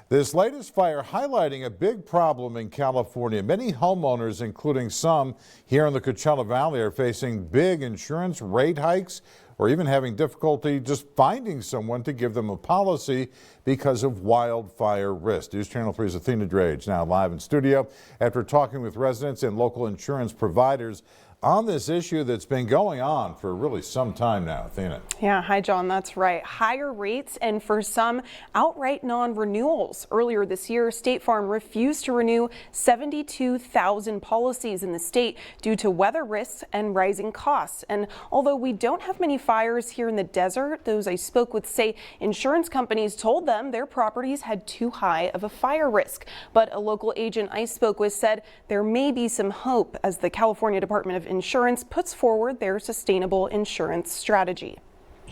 This latest fire highlighting a big problem in California. Many homeowners, including some here in the Coachella Valley, are facing big insurance rate hikes or even having difficulty just finding someone to give them a policy because of wildfire risk. News Channel 3's Athena Drage now live in studio after talking with residents and local insurance providers on this issue that's been going on for really some time now. Athena. Yeah, hi John, that's right. Higher rates and for some outright non-renewals. Earlier this year, State Farm refused to renew 72,000 policies in the state due to weather risks and rising costs. And although we don't have many fires here in the desert, those I spoke with say insurance companies told them their properties had too high of a fire risk. But a local agent I spoke with said there may be some hope as the California Department of Insurance puts forward their sustainable insurance strategy.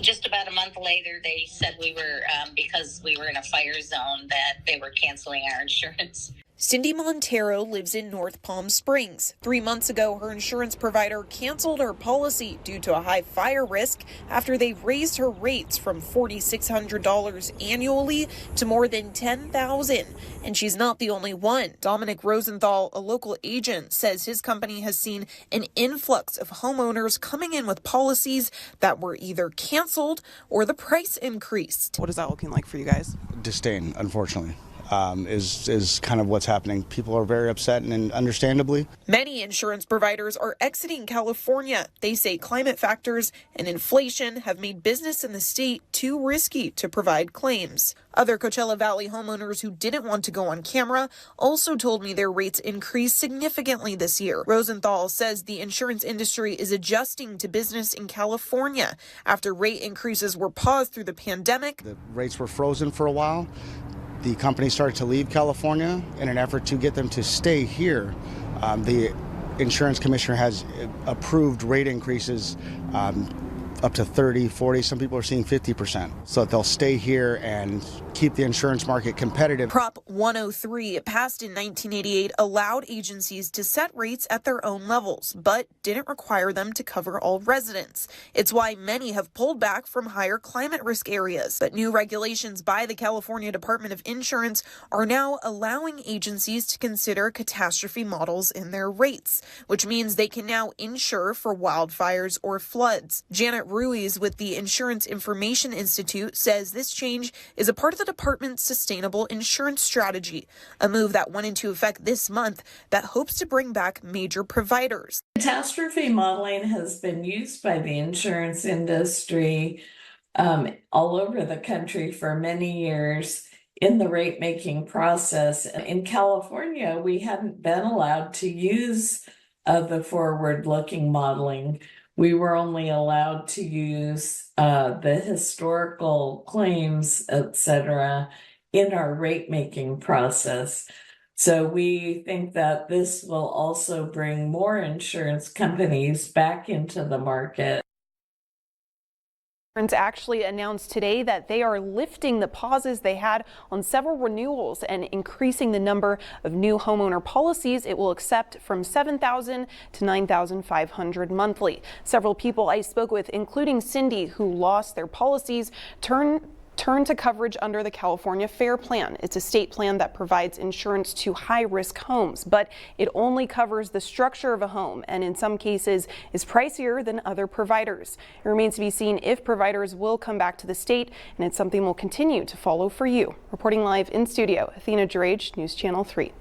Just about a month later, they said we were, because we were in a fire zone, that they were canceling our insurance. Cindy Montero lives in North Palm Springs. 3 months ago, her insurance provider canceled her policy due to a high fire risk after they raised her rates from $4,600 annually to more than $10,000. And she's not the only one. Dominic Rosenthal, a local agent, says his company has seen an influx of homeowners coming in with policies that were either canceled or the price increased. What is that looking like for you guys? Disdain, unfortunately. Is kind of what's happening. People are very upset, and understandably. Many insurance providers are exiting California. They say climate factors and inflation have made business in the state too risky to provide claims. Other Coachella Valley homeowners who didn't want to go on camera also told me their rates increased significantly this year. Rosenthal says the insurance industry is adjusting to business in California after rate increases were paused through the pandemic. The rates were frozen for a while. The company started to leave California in an effort to get them to stay here. The insurance commissioner has approved rate increases up to 30, 40, some people are seeing 50%, so that they'll stay here and keep the insurance market competitive. Prop 103, passed in 1988, allowed agencies to set rates at their own levels, but didn't require them to cover all residents. It's why many have pulled back from higher climate risk areas. But new regulations by the California Department of Insurance are now allowing agencies to consider catastrophe models in their rates, which means they can now insure for wildfires or floods. Janet Ruiz with the Insurance Information Institute says this change is a part of the department's sustainable insurance strategy, a move that went into effect this month that hopes to bring back major providers. Catastrophe modeling has been used by the insurance industry all over the country for many years in the rate making process. In California, we hadn't been allowed to use the forward-looking modeling. We were only allowed to use the historical claims, etc., in our rate-making process. So we think that this will also bring more insurance companies back into the market. Insurance actually announced today that they are lifting the pauses they had on several renewals and increasing the number of new homeowner policies it will accept from 7,000 to 9,500 monthly. Several people I spoke with, including Cindy, who lost their policies, turn to coverage under the California FAIR Plan. It's a state plan that provides insurance to high-risk homes, but it only covers the structure of a home and in some cases is pricier than other providers. It remains to be seen if providers will come back to the state, and it's something we'll continue to follow for you. Reporting live in studio, Athena Drage, News Channel 3.